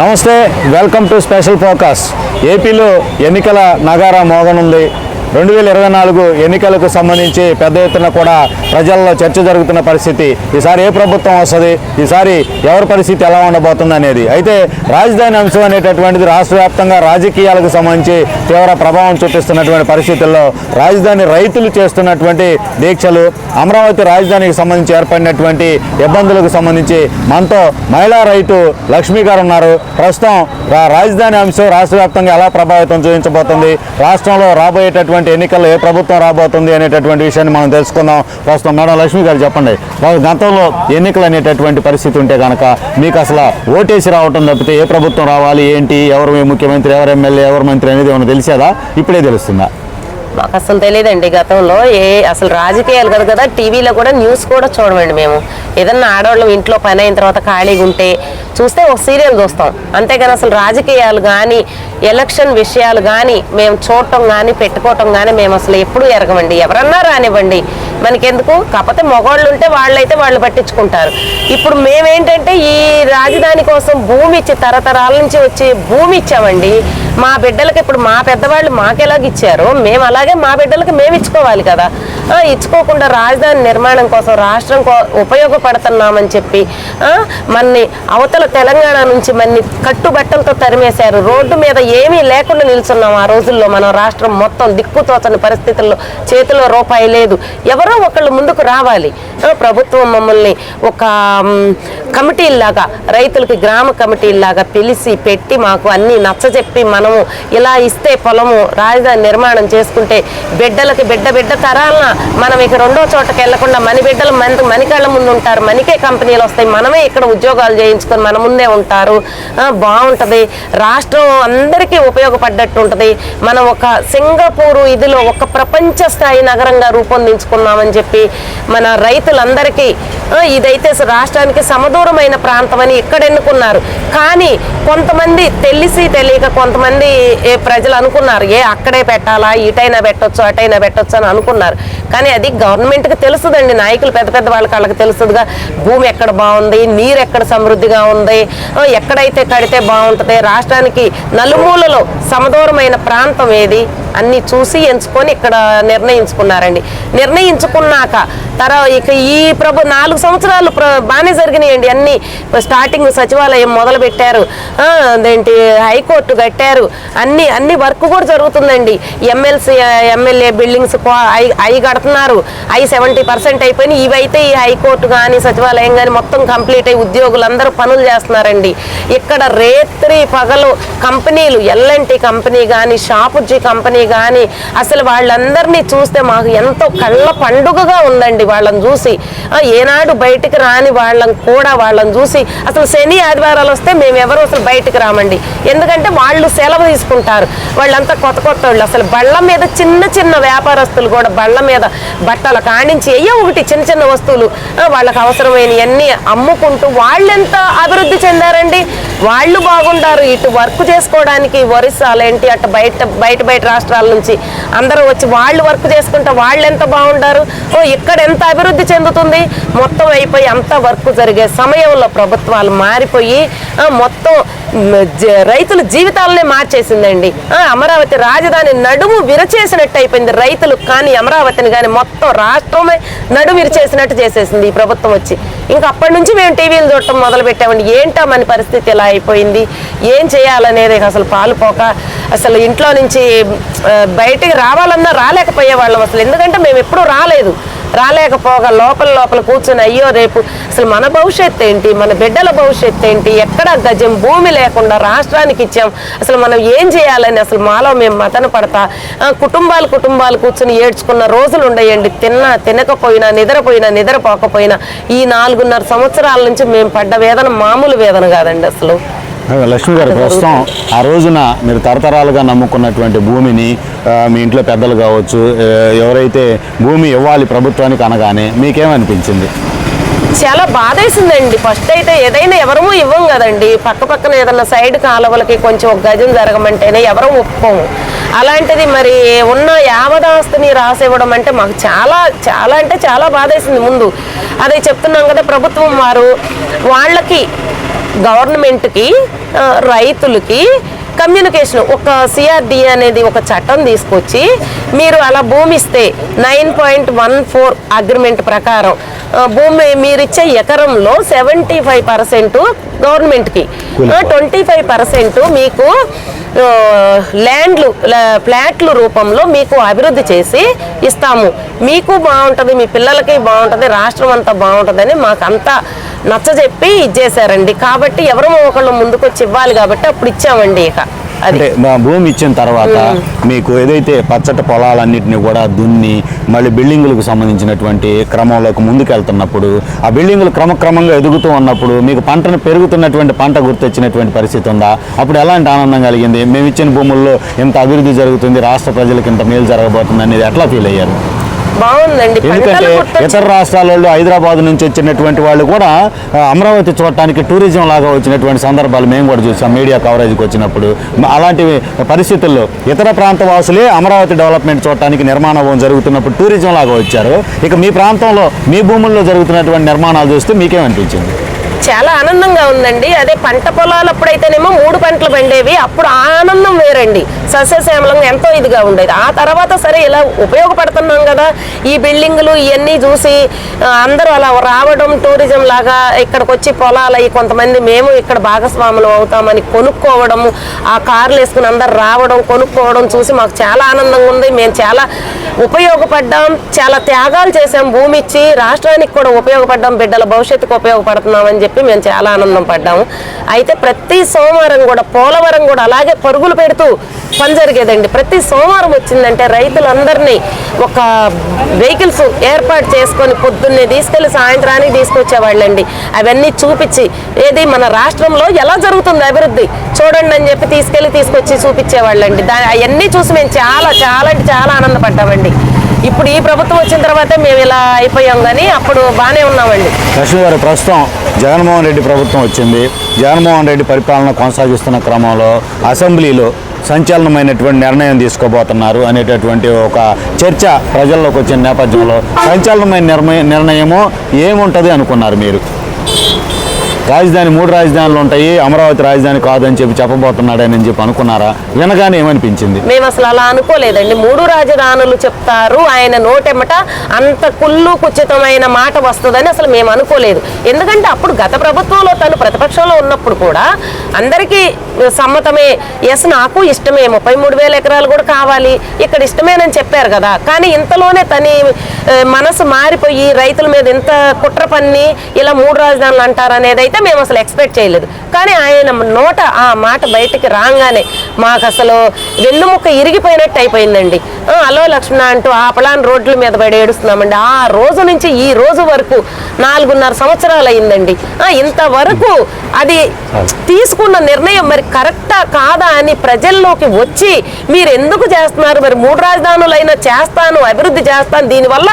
నమస్తే, welcome to special focus. ఏపీలో ఎన్నికల నగారా మోగనుంది. 2024 ఎన్నికలకు సంబంధించి పెద్ద ఎత్తున కూడా ప్రజల్లో చర్చ జరుగుతున్న పరిస్థితి. ఈసారి ఏ ప్రభుత్వం వస్తుంది, ఈసారి ఎవరి పరిస్థితి ఎలా ఉండబోతుంది అనేది. అయితే రాజధాని అంశం అనేటటువంటిది రాష్ట్ర వ్యాప్తంగా రాజకీయాలకు సంబంధించి తీవ్ర ప్రభావం చూపిస్తున్నటువంటి పరిస్థితుల్లో రాజధాని రైతులు చేస్తున్నటువంటి దీక్షలు, అమరావతి రాజధానికి సంబంధించి ఏర్పడినటువంటి ఇబ్బందులకు సంబంధించి మనతో మహిళా రైతు లక్ష్మీ గారు ఉన్నారు. ప్రస్తుతం రాజధాని అంశం రాష్ట్ర వ్యాప్తంగా ఎలా ప్రభావితం చూపించబోతుంది, రాష్ట్రంలో రాబోయేటటువంటి ఎన్నికల్లో ఏ ప్రభుత్వం రాబోతుంది అనేటటువంటి విషయాన్ని మనం తెలుసుకుందాం. ప్రస్తుతం మేడం లక్ష్మీ గారు చెప్పండి, గతంలో ఎన్నికలు అనేటటువంటి పరిస్థితి ఉంటే కనుక మీకు అసలు ఓటేసి రావటం తప్పితే ఏ ప్రభుత్వం రావాలి, ఏంటి, ఎవరు ముఖ్యమంత్రి, ఎవరు ఎమ్మెల్యే, ఎవరు మంత్రి అనేది ఏమైనా తెలిసేదా, ఇప్పుడే తెలుస్తుందా? మాకు అసలు తెలియదండి. గతంలో అసలు రాజకీయాలు కదా టీవీలో కూడా న్యూస్ కూడా చూడమండి. మేము ఏదన్నా ఆడవాళ్ళం ఇంట్లో పని అయిన తర్వాత ఖాళీగా ఉంటే చూస్తే ఒక సీరియల్ చూస్తాం, అంతేగాని అసలు రాజకీయాలు కానీ ఎలక్షన్ విషయాలు కానీ మేము చూడటం కానీ పెట్టుకోవటం కానీ మేము అసలు ఎప్పుడూ ఎరగమండి. ఎవరన్నా రానివ్వండి, మనకెందుకు, కాకపోతే మగవాళ్ళు ఉంటే వాళ్ళైతే వాళ్ళు పట్టించుకుంటారు. ఇప్పుడు మేమేంటంటే ఈ రాజధాని కోసం భూమి ఇచ్చి తరతరాల నుంచి వచ్చి భూమి ఇచ్చామండి. మా బిడ్డలకి ఇప్పుడు మా పెద్దవాళ్ళు మాకెలాగ ఇచ్చారో మేము అలాగే మా బిడ్డలకి మేము ఇచ్చుకోవాలి కదా. ఇచ్చుకోకుండా రాజధాని నిర్మాణం కోసం రాష్ట్రం ఉపయోగపడుతున్నామని చెప్పి మన్ని అవతల తెలంగాణ నుంచి మన్ని కట్టుబట్టలతో తరిమేశారు. రోడ్డు మీద ఏమీ లేకుండా నిల్చున్నాం. ఆ రోజుల్లో మనం రాష్ట్రం మొత్తం దిక్కుతోచని పరిస్థితుల్లో, చేతిలో రూపాయి లేదు. ఎవరో ఒకళ్ళు ముందుకు రావాలి. ప్రభుత్వం మమ్మల్ని ఒక కమిటీల్లాగా, రైతులకి గ్రామ కమిటీల్లాగా పిలిచి పెట్టి మాకు అన్నీ నచ్చజెప్పి మనము ఇలా ఇస్తే పొలము రాజధాని నిర్మాణం చేసుకుంటే బిడ్డలకి బిడ్డ తరాలన మనం ఇక రెండో చోటకి వెళ్లకుండా మన బిడ్డలు మనికళ్ళ ముందు ఉంటారు, మనకే కంపెనీలు వస్తాయి, మనమే ఇక్కడ ఉద్యోగాలు చేయించుకొని మన ముందే ఉంటారు, బాగుంటుంది, రాష్ట్రం అందరికీ ఉపయోగపడ్డట్టు ఉంటుంది. మనం ఒక సింగపూరు ఇదిలో ఒక ప్రపంచ స్థాయి నగరంగా రూపొందించుకున్నామని చెప్పి మన రైతులందరికీ ఇదైతే రాష్ట్రానికి సమదూరమైన ప్రాంతం అని ఇక్కడ ఎన్నుకున్నారు. కానీ కొంతమంది తెలిసి తెలియక కొంతమంది ప్రజలు అనుకున్నారు, అక్కడే పెట్టాలా, ఇటైనా పెట్టొచ్చు అటైనా పెట్టొచ్చు అని అనుకున్నారు. కానీ అది గవర్నమెంట్కి తెలుస్తుందండి, నాయకులు పెద్ద పెద్ద వాళ్ళకి తెలుస్తుందిగా భూమి ఎక్కడ బాగుంది, నీరు ఎక్కడ సమృద్ధిగా ఉంది, ఎక్కడైతే కడితే బాగుంటుంది, రాష్ట్రానికి నలుమూలలో సమదూరమైన ప్రాంతం ఏది అన్నీ చూసి ఎంచుకొని ఇక్కడ నిర్ణయించుకున్నారండి. నిర్ణయించుకున్నాక ఇక ఈ 4 సంవత్సరాలు బాగానే జరిగినాయండి. అన్నీ స్టార్టింగ్ సచివాలయం మొదలు పెట్టారు, అదేంటి హైకోర్టు కట్టారు, అన్ని వర్క్ కూడా జరుగుతుందండి. ఎమ్మెల్యే బిల్డింగ్స్ అవి కడుతున్నారు, అవి 70% అయిపోయినాయి. ఇవైతే ఈ హైకోర్టు కానీ సచివాలయం కానీ మొత్తం కంప్లీట్ అయ్యి ఉద్యోగులందరూ పనులు చేస్తున్నారండి. ఇక్కడ రేత్రి పగలు కంపెనీలు, ఎల్ఎన్టీ కంపెనీ కానీ షాపుజీ కంపెనీ కానీ అసలు వాళ్ళందరినీ చూస్తే మాకు ఎంతో కళ్ళ పండుగగా ఉందండి. వాళ్ళని చూసి ఏనాడు బయటికి రాని వాళ్ళని చూసి అసలు శని ఆదివారాలు వస్తే మేము ఎవరు అసలు బయటికి రామండి. ఎందుకంటే వాళ్ళు సెలవు తీసుకుంటారు. వాళ్ళంతా కొత్త వాళ్ళు. అసలు బళ్ళ మీద చిన్న వ్యాపారస్తులు కూడా బళ్ళ మీద బట్టల కానించి ఒకటి చిన్న వస్తువులు వాళ్ళకి అవసరమైనవన్నీ అమ్ముకుంటూ వాళ్ళెంత అభివృద్ధి చెందారండి. వాళ్ళు బాగుంటారు. ఇటు వర్క్ చేసుకోవడానికి ఒరిస్సాలేంటి అటు బయట రాష్ట్రాల నుంచి అందరూ వచ్చి వాళ్ళు వర్క్ చేసుకుంటే వాళ్ళు ఎంత బాగుంటారు. ఇక్కడ ఎంత అభివృద్ధి చెందుతుంది. మొత్తం అయిపోయి అంత వర్క్ జరిగే సమయంలో ప్రభుత్వాలు మారిపోయి మొత్తం రైతుల జీవితాలనే మార్చేసిందండి. అమరావతి రాజధాని నడుము విరచేసినట్టు అయిపోయింది రైతులు కానీ అమరావతిని కానీ మొత్తం రాష్ట్రమే నడుము విరచేసినట్టు చేసేసింది ఈ ప్రభుత్వం వచ్చి. ఇంకా అప్పటి నుంచి మేము టీవీలు చూడటం మొదలు పెట్టామండి. ఏంటో మన పరిస్థితి ఎలా అయిపోయింది, ఏం చేయాలనేది అసలు పాలుపోక అసలు ఇంట్లో నుంచి బయటికి రావాలన్నా రాలేకపోయే వాళ్ళం అసలు. ఎందుకంటే మేము ఎప్పుడూ రాలేకపోగా లోపల కూర్చొని అయ్యో రేపు అసలు మన భవిష్యత్తు ఏంటి, మన బిడ్డల భవిష్యత్తు ఏంటి, ఎక్కడ గజం భూమి లేకుండా రాష్ట్రానికి ఇచ్చాం, అసలు మనం ఏం చేయాలని అసలు మాలో మేము మతన పడతా కుటుంబాలు కూర్చొని ఏడ్చుకున్న రోజులు ఉండయండి. తినకపోయినా నిద్రపోకపోయినా ఈ 4.5 సంవత్సరాల నుంచి మేము పడ్డ వేదన మామూలు వేదన కాదండి అసలు. లక్ష్మి గారు, ప్రస్తుతం ఆ రోజున మీరు తరతరాలుగా నమ్ముకున్నటువంటి భూమిని మీ ఇంట్లో పెద్దలు కావచ్చు ఎవరైతే భూమి ఇవ్వాలి ప్రభుత్వానికి అనగానే మీకేమనిపించింది? చాలా బాధేసిందండి. ఫస్ట్ అయితే ఏదైనా ఎవరము ఇవ్వం కదండి. పక్కన ఏదన్నా సైడ్ కాలువలకి కొంచెం ఒక గజం జరగమంటేనే ఎవరూ ఒప్పుకోము. అలాంటిది మరి ఉన్న యావదాస్తిని రాసివ్వడం అంటే మాకు చాలా అంటే చాలా బాధేసింది. ముందు అదే చెప్తున్నాం కదా, ప్రభుత్వం వాళ్ళకి గవర్నమెంట్కి రైతులకి కమ్యూనికేషన్ ఒక సిఆర్డిఏ అనేది ఒక చట్టం తీసుకొచ్చి మీరు అలా భూమి ఇస్తే 9.14 అగ్రిమెంట్ ప్రకారం భూమి మీరిచ్చే ఎకరంలో 75% గవర్నమెంట్కి, 25% మీకు ఫ్లాట్లు రూపంలో మీకు అభివృద్ధి చేసి ఇస్తాము. మీకు బాగుంటుంది, మీ పిల్లలకి బాగుంటుంది, రాష్ట్రం అంతా బాగుంటుందని మాకు అంతా నచ్చజెప్పి ఇచ్చేసారండి. కాబట్టి ఎవరో ఒకళ్ళు ముందుకొచ్చి ఇవ్వాలి కాబట్టి అప్పుడు ఇచ్చామండి. ఇక అంటే భూమి ఇచ్చిన తర్వాత మీకు ఏదైతే పచ్చటి పొలాలన్నింటినీ కూడా దున్ని మళ్ళీ బిల్డింగులకు సంబంధించినటువంటి క్రమంలోకి ముందుకెళ్తున్నప్పుడు ఆ బిల్డింగులు క్రమక్రమంగా ఎదుగుతూ ఉన్నప్పుడు మీకు పంటను పెరుగుతున్నటువంటి పంట గుర్తొచ్చినటువంటి పరిస్థితి ఉందా? అప్పుడు ఎలాంటి ఆనందం కలిగింది? మేము ఇచ్చిన భూముల్లో ఇంత అభివృద్ధి జరుగుతుంది, రాష్ట్ర ప్రజలకు ఇంత మేలు జరగబోతుంది అనేది ఎట్లా ఫీల్ అయ్యారు? బాగుందండి. ఎందుకంటే ఇతర రాష్ట్రాల వాళ్ళు, హైదరాబాద్ నుంచి వచ్చినటువంటి వాళ్ళు కూడా అమరావతి చూడటానికి టూరిజం లాగా వచ్చినటువంటి సందర్భాలు మేము కూడా చూసాం మీడియా కవరేజ్కి వచ్చినప్పుడు. అలాంటి పరిస్థితుల్లో ఇతర ప్రాంత వాసులే అమరావతి డెవలప్మెంట్ చూడటానికి నిర్మాణం జరుగుతున్నప్పుడు టూరిజం లాగా వచ్చారు. ఇక మీ ప్రాంతంలో మీ భూముల్లో జరుగుతున్నటువంటి నిర్మాణాలు చూస్తే మీకేమనిపించింది? చాలా ఆనందంగా ఉందండి. అదే పంట పొలాలు అప్పుడైతేనేమో 3 పంటలు పండేవి, అప్పుడు ఆనందం వేరండి. సస్యశ్యామలంగా ఎంతో ఇదిగా ఉండేది. ఆ తర్వాత సరే ఇలా ఉపయోగపడుతున్నాం కదా, ఈ బిల్డింగులు ఇవన్నీ చూసి అందరూ అలా రావడం, టూరిజం లాగా ఇక్కడికి వచ్చి పొలాలు అయ్యి కొంతమంది మేము ఇక్కడ భాగస్వాములు అవుతామని కొనుక్కోవడము, ఆ కార్లు వేసుకుని అందరు రావడం కొనుక్కోవడం చూసి మాకు చాలా ఆనందంగా ఉంది. మేము చాలా ఉపయోగపడ్డాం, చాలా త్యాగాలు చేసాం, భూమి ఇచ్చి రాష్ట్రానికి కూడా ఉపయోగపడ్డాం, బిడ్డల భవిష్యత్తుకు ఉపయోగపడుతున్నామని చెప్పి మేము చాలా ఆనందం పడ్డాము. అయితే ప్రతి సోమవారం కూడా పోలవరం కూడా అలాగే పరుగులు పెడుతూ పని జరిగేదండి. ప్రతి సోమవారం వచ్చిందంటే రైతులందరినీ ఒక వెహికల్స్ ఏర్పాటు చేసుకొని పొద్దున్నే తీసుకెళ్లి సాయంత్రానికి తీసుకొచ్చేవాళ్ళండి. అవన్నీ చూపించి ఏది మన రాష్ట్రంలో ఎలా జరుగుతుంది అభివృద్ధి చూడండి అని చెప్పి తీసుకొచ్చి చూపించేవాళ్ళండి. అవన్నీ చూసి మేము చాలా చాలా అంటే చాలా ఆనందపడ్డామండి. ఇప్పుడు ఈ ప్రభుత్వం వచ్చిన తర్వాతే మేము ఇలా అయిపోయాం, కానీ అప్పుడు బాగానే ఉన్నామండి. లక్ష్మి గారు, ప్రస్తుతం జగన్మోహన్ రెడ్డి ప్రభుత్వం వచ్చింది. జగన్మోహన్ రెడ్డి పరిపాలన కొనసాగిస్తున్న క్రమంలో అసెంబ్లీలో సంచలనమైనటువంటి నిర్ణయం తీసుకోబోతున్నారు అనేటటువంటి ఒక చర్చ ప్రజల్లోకి వచ్చిన నేపథ్యంలో సంచలనమైన నిర్ణయము ఏముంటుంది అనుకున్నారు మీరు? రాజధాని 3 రాజధానులు ఉంటాయి, అమరావతి రాజధాని కాదని చెప్పబోతున్నాడని చెప్పి అనుకున్నారా? వినగానే ఏమనిపించింది? మేము అసలు అలా అనుకోలేదండి. 3 రాజధానులు చెప్తారు ఆయన నోటెమ్మట అంత కుళ్ళు కుచితమైన మాట వస్తుందని అసలు మేము అనుకోలేదు. ఎందుకంటే అప్పుడు గత ప్రభుత్వంలో తను ప్రతిపక్షంలో ఉన్నప్పుడు కూడా అందరికీ సమ్మతమే, ఎస్ నాకు ఇష్టమే, 33,000 ఎకరాలు కూడా కావాలి, ఇక్కడ ఇష్టమేనని చెప్పారు కదా. కానీ ఇంతలోనే తని మనసు మారిపోయి రైతుల మీద ఇంత కుట్ర పన్ని ఇలా 3 రాజధానులు అంటారనేది అయితే మేము అసలు ఎక్స్పెక్ట్ చేయలేదు. కానీ ఆయన నోట ఆ మాట బయటికి రాగానే మాకు అసలు వెన్నుముక్క ఇరిగిపోయినట్టు అయిపోయిందండి. అలో లక్ష్మణ అంటూ ఆ పలాన్ రోడ్ల మీద పడి ఏడుస్తున్నామండి. ఆ రోజు నుంచి ఈ రోజు వరకు 4.5 సంవత్సరాలు అయిందండి. ఇంతవరకు అది తీసుకున్న నిర్ణయం మరి కరెక్టా కాదా అని ప్రజల్లోకి వచ్చి మీరు ఎందుకు చేస్తున్నారు, మరి 3 రాజధానులైనా చేస్తాను, అభివృద్ధి చేస్తాను, దీనివల్ల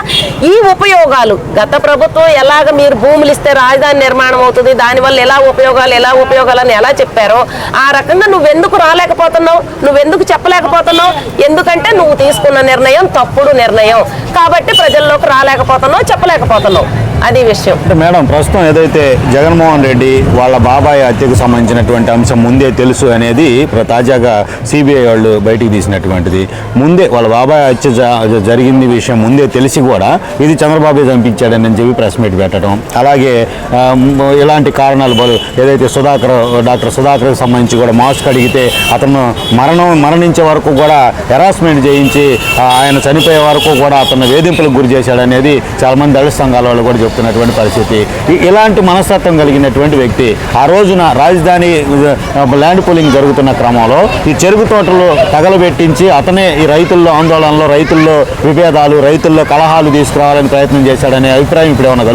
ఈ ఉపయోగాలు గత ప్రభుత్వం ఎలాగ మీరు భూములు ఇస్తే రాజధాని నిర్మాణం అవుతుంది, దానివల్ల ఎలా ఉపయోగాలని ఎలా చెప్పారో ఆ రకంగా నువ్వెందుకు రాలేకపోతున్నావు, నువ్వెందుకు చెప్పలేకపోతున్నావు? ఎందుకంటే నువ్వు తీసుకున్న నిర్ణయం తప్పుడు నిర్ణయం కాబట్టి ప్రజల్లోకి రాలేకపోతున్నావు, చెప్పలేకపోతున్నావు. అది విషయం. మేడం, ప్రస్తుతం ఏదైతే జగన్మోహన్ రెడ్డి వాళ్ళ బాబాయ్ హత్యకు సంబంధించినటువంటి అంశం ముందే తెలుసు అనేది తాజాగా సిబిఐ వాళ్ళు బయటికి తీసినటువంటిది. ముందే వాళ్ళ బాబాయ్ హత్య జరిగింది విషయం ముందే తెలిసి కూడా ఇది చంద్రబాబు చంపించాడని చెప్పి ప్రెస్ మీట్ పెట్టడం, అలాగే ఇలాంటి కారణాలు ఏదైతే డాక్టర్ సుధాకర్కి సంబంధించి కూడా మాస్క్ అడిగితే అతను మరణించే వరకు కూడా హెరాస్మెంట్ చేయించి ఆయన చనిపోయే వరకు కూడా అతను వేధింపులకు గురి చేశాడనేది చాలామంది దళిత సంఘాల వాళ్ళు కూడా చెప్తున్నటువంటి పరిస్థితి. ఇలాంటి మనస్తత్వం కలిగినటువంటి వ్యక్తి ఆ రోజున రాజధాని ల్యాండ్ పూలింగ్ జరుగుతున్న క్రమంలో ఈ చెరుకు తోటలు తగలబెట్టించి అతనే ఈ రైతుల్లో ఆందోళనలో, రైతుల్లో విభేదాలు, రైతుల్లో కలహాలు తీసుకురావాలని ప్రయత్నం చేశాడనే అభిప్రాయం ఇప్పుడు ఏమైనా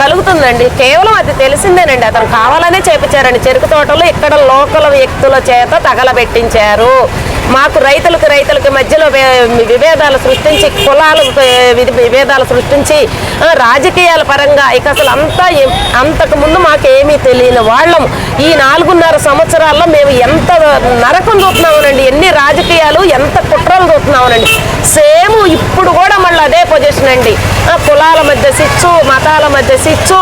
కలుగుతుందండి? కేవలం అది తెలిసిందేనండి. అతను కావాలనే చేపించారండి. చెరుకు తోటలు ఇక్కడ లోకల్ వ్యక్తుల చేత తగలబెట్టించారు. మాకు రైతులకి మధ్యలో విభేదాలు సృష్టించి, కులాల విభేదాలు సృష్టించి, రాజకీయాల పరంగా ఇక అసలు అంతకు ముందు మాకేమీ తెలియని వాళ్ళం ఈ 4.5 సంవత్సరాల్లో మేము ఎంత నరకం చూస్తున్నామనండి, ఎన్ని రాజకీయాలు, ఎంత కుట్రలు చూస్తున్నామనండి. సేమ్ ఇప్పుడు కూడా మళ్ళీ అదే పొజిషన్ అండి. కులాల మధ్య సిచ్చు, మతాల మధ్య సిచ్చు,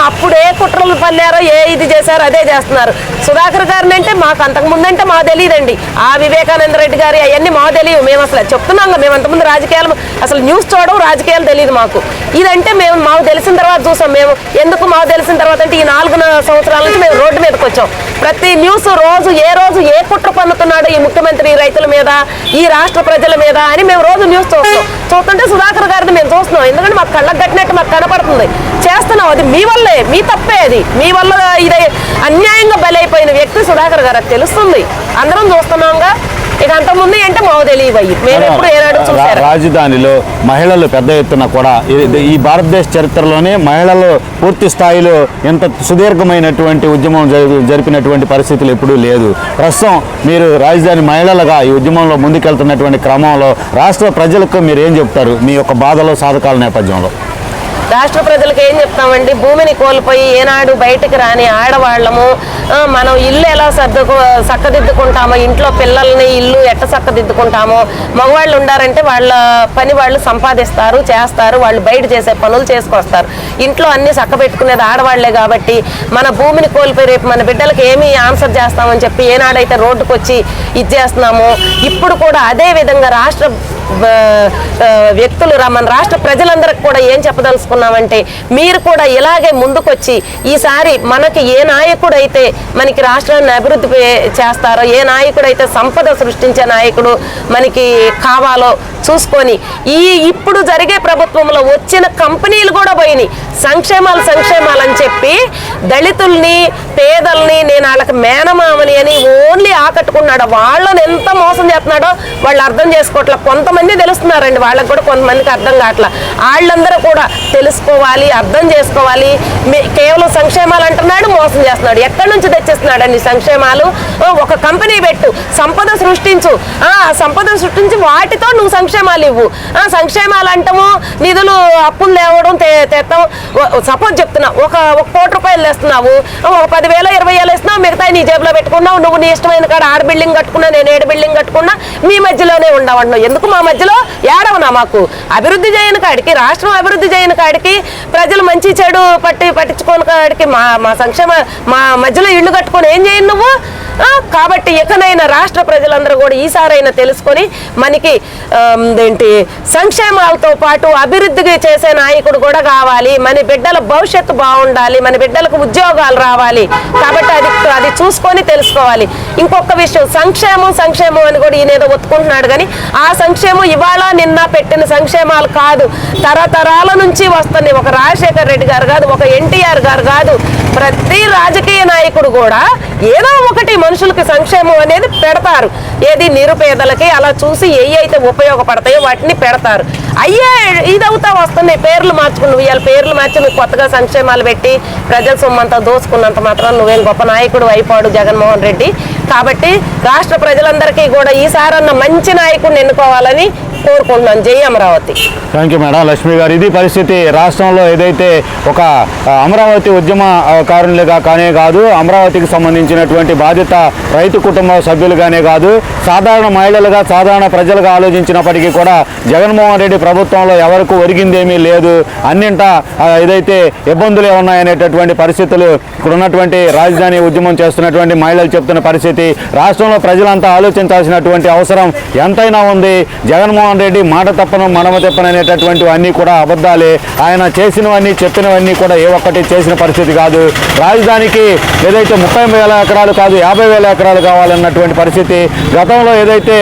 అప్పుడు ఏ కుట్రలు పన్నారో ఏ ఇది చేశారో అదే చేస్తున్నారు. సుధాకర్ గారిని అంటే మాకు అంతకుముందు అంటే మాకు తెలియదండి. ఆ వివేకానంద రెడ్డి గారి అవన్నీ మాకు తెలియదు. మేము అసలు చెప్తున్నాం, మేము అంతకుముందు రాజకీయాలు అసలు న్యూస్ చూడడం, రాజకీయాలు తెలియదు మాకు. ఇదంటే మాకు తెలిసిన తర్వాత చూసాం. మేము ఎందుకు మాకు తెలిసిన తర్వాత అంటే ఈ 4 సంవత్సరాల నుంచి మేము రోడ్డు మీదకి వచ్చాం. ప్రతి న్యూస్ రోజు ఏ కుట్ర పన్నుతున్నాడు ఈ ముఖ్యమంత్రి రైతుల మీద, ఈ రాష్ట్ర ప్రజల మీద అని మేము రోజు న్యూస్ చూస్తుంటే సుధాకర్ గారిని మేము చూస్తున్నాం. ఎందుకంటే మాకు కళ్ళకు కట్టినట్టు మాకు కనపడుతుంది. చేస్తున్నాం, అది మీ వల్లే, మీ తప్పే, అది మీ వల్ల ఇది అన్యాయంగా బలైపోయిన వ్యక్తి సుధాకర్ గారు, అది తెలుస్తుంది, అందరం చూస్తున్నాంగా. ఇక అంతకుముందు అంటే మాకు తెలియవయ్యి, మేము ఎప్పుడు ఏనాడు చూసారు. రాజధానిలో మహిళలు పెద్ద ఎత్తున కూడా ఈ భారతదేశ చరిత్రలోనే మహిళలు పూర్తి స్థాయిలో ఎంత సుదీర్ఘమైనటువంటి ఉద్యమం జరిపినటువంటి పరిస్థితులు ఎప్పుడూ లేదు. ప్రస్తుతం మీరు రాజధాని మహిళలుగా ఈ ఉద్యమంలో ముందుకెళ్తున్నటువంటి క్రమంలో రాష్ట్ర ప్రజలకు మీరు ఏం చెప్తారు మీ యొక్క బాధలో సాధకాల నేపథ్యంలో? రాష్ట్ర ప్రజలకు ఏం చెప్తామండి, భూమిని కోల్పోయి ఏనాడు బయటకు రాని ఆడవాళ్ళము మనం ఇల్లు ఎలా చక్కదిద్దుకుంటామో, ఇంట్లో పిల్లల్ని ఇల్లు ఎట్ట చక్కదిద్దుకుంటామో, మగవాళ్ళు ఉండారంటే వాళ్ళ పని వాళ్ళు సంపాదిస్తారు, చేస్తారు, వాళ్ళు బయట చేసే పనులు చేసుకొస్తారు. ఇంట్లో అన్ని చక్కబెట్టుకునేది ఆడవాళ్లే. కాబట్టి మన భూమిని కోల్పోయి రేపు మన బిడ్డలకు ఏమి ఆన్సర్ చేస్తామని చెప్పి ఏనాడైతే రోడ్డుకు వచ్చి ఇది చేస్తున్నామో, ఇప్పుడు కూడా అదే విధంగా రాష్ట్ర వ్యక్తులు మన రాష్ట్ర ప్రజలందరికీ కూడా ఏం చెప్పదలుచుకున్నామంటే, మీరు కూడా ఇలాగే ముందుకొచ్చి ఈసారి మనకి ఏ నాయకుడైతే మనకి రాష్ట్రాన్ని అభివృద్ధి చేస్తారో, ఏ నాయకుడైతే సంపద సృష్టించే నాయకుడు మనకి కావాలో చూసుకొని, ఇప్పుడు జరిగే ప్రభుత్వంలో వచ్చిన కంపెనీలు కూడా పోయినాయి. సంక్షేమాలు అని చెప్పి దళితుల్ని, పేదల్ని, నేను వాళ్ళకి మేనమామని అని ఓన్లీ ఆకట్టుకున్నాడు. వాళ్ళని ఎంత మోసం చేస్తున్నాడో వాళ్ళు అర్థం చేసుకోవట్లే. కొంతమంది తెలుస్తున్నారండి, వాళ్ళకి కూడా కొంతమందికి అర్థం కావట్లా. వాళ్ళందరూ కూడా తెలుసుకోవాలి, అర్థం చేసుకోవాలి. కేవలం సంక్షేమాలు అంటున్నాడు, మోసం చేస్తున్నాడు. ఎక్కడి నుంచి తెచ్చిస్తున్నాడు అండి సంక్షేమాలు? ఒక కంపెనీ పెట్టు, సంపద సృష్టించు, సంపద సృష్టించి వాటితో నువ్వు సంక్షేమాలు ఇవ్వు. సంక్షేమాలు అంటాము, నిధులు అప్పులు లేవడం తెస్తాము. సపోజ్ చెప్తున్నా, ఒక 1 కోటి రూపాయలు తెస్తున్నావు, ఒక 10,000 20,000 ఇస్తున్నావు, మిగతా నీ జేబులో పెట్టుకున్నావు. నువ్వు నీ ఇష్టమైన కాడ 6 బిల్డింగ్ కట్టుకున్నా, నేను 7 బిల్డింగ్ కట్టుకున్నా, మీ మధ్యలోనే ఉండవంటున్నావు. ఎందుకు మా మధ్యలో ఏడవనా? మాకు అభివృద్ధి చేయని కాడికి, రాష్ట్రం అభివృద్ధి చేయని కాడికి, ప్రజలు మంచి చెడు పట్టించుకోని కాడికి మా సంక్షేమ మా మధ్యలో ఇళ్ళు కట్టుకొని ఏం చేయను నువ్వు? కాబట్టి ఇకనైనా రాష్ట్ర ప్రజలందరూ కూడా ఈసారైనా తెలుసుకొని మనకి సంక్షేమాలతో పాటు అభివృద్ధి చేసే నాయకుడు కూడా కావాలి. మన బిడ్డల భవిష్యత్తు బాగుండాలి, మన బిడ్డలకు ఉద్యోగాలు రావాలి. కాబట్టి అది చూసుకొని తెలుసుకోవాలి. ఇంకొక విషయం, సంక్షేమం అని కూడా ఈయన ఏదో ఒత్తుకుంటున్నాడు, కానీ ఆ సంక్షేమం ఇవాళ నిన్న పెట్టిన సంక్షేమాలు కాదు, తరతరాల నుంచి వస్తుంది. ఒక రాజశేఖర్ రెడ్డి గారు కాదు, ఒక ఎన్టీఆర్ గారు కాదు, ప్రతి రాజకీయ నాయకుడు కూడా ఏదో ఒకటి మనుషులకి సంక్షేమం అనేది పెడతారు. ఏది నిరుపేదలకి అలా చూసి అయితే ఉపయోగపడతాయో వాటిని పెడతారు. ఇదవుతా వస్తున్నాయి. పేర్లు మార్చుకుని ఇవాళ పేర్లు మార్చి నువ్వు కొత్తగా సంక్షేమాలు పెట్టి ప్రజల సొమ్మంతా దోచుకున్నంత మాత్రం నువ్వేం గొప్ప నాయకుడు అయిపోడు జగన్మోహన్ రెడ్డి. కాబట్టి రాష్ట్ర ప్రజలందరికీ కూడా ఈసారన్న మంచి నాయకుడిని ఎన్నుకోవాలని కోరుకుంటున్నాను. జై Amaravati. Thank you madam. Lakshmi గారు, ఇది పరిస్థితి. రాష్ట్రంలో ఏదైతే ఒక అమరావతి ఉద్యమకారులుగా కానే కాదు, అమరావతికి సంబంధించినటువంటి బాధ్యత రైతు కుటుంబ సభ్యులుగానే కాదు, సాధారణ మహిళలుగా, సాధారణ ప్రజలుగా ఆలోచించినప్పటికీ కూడా జగన్మోహన్ రెడ్డి ప్రభుత్వంలో ఎవరికి ఒరిగిందేమీ లేదు. అన్నింటా ఏదైతే ఇబ్బందులే ఉన్నాయనేటటువంటి పరిస్థితులు ఇక్కడ ఉన్నటువంటి రాజధాని ఉద్యమం చేస్తున్నటువంటి మహిళలు చెప్తున్న పరిస్థితి. రాష్ట్రంలో ప్రజలంతా ఆలోచించాల్సినటువంటి అవసరం ఎంతైనా ఉంది. జగన్మోహన్ రెడ్డి మాట తప్పను, మనమ తప్పను అనేటటువంటివి అన్నీ కూడా అబద్ధాలే. ఆయన చేసినవన్నీ, చెప్పినవన్నీ కూడా ఏ ఒక్కటి చేసిన పరిస్థితి కాదు. రాజధానికి ఏదైతే 30,000 ఎకరాలు కాదు 50,000 ఎకరాలు కావాలన్నటువంటి పరిస్థితి. గతంలో ఏదైతే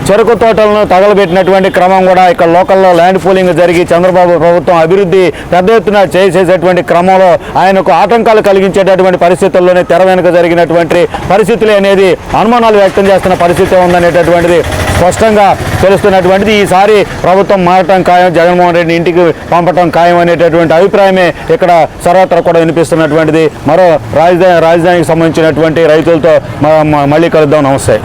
చెరుకు తోటలను తగలబెట్టినటువంటి క్రమం కూడా ఇక్కడ లోకల్లో ల్యాండ్ పూలింగ్ జరిగి చంద్రబాబు ప్రభుత్వం అభివృద్ధి పెద్ద ఎత్తున చేసేటువంటి క్రమంలో ఆయనకు ఆటంకాలు కలిగించేటటువంటి పరిస్థితుల్లోనే తెర వెనుక జరిగినటువంటి పరిస్థితులు అనేది అనుమానాలు వ్యక్తం చేస్తున్న పరిస్థితి ఉందనేటటువంటిది స్పష్టంగా తెలుస్తున్నటువంటిది. ఈసారి ప్రభుత్వం మారటం ఖాయం, జగన్మోహన్ రెడ్డిని ఇంటికి పంపటం ఖాయం అనేటటువంటి అభిప్రాయమే ఇక్కడ సర్వత్రా కూడా వినిపిస్తున్నటువంటిది. మరో రాజధానికి సంబంధించినటువంటి రైతులతో మళ్ళీ కలుద్దాం. నమస్తే.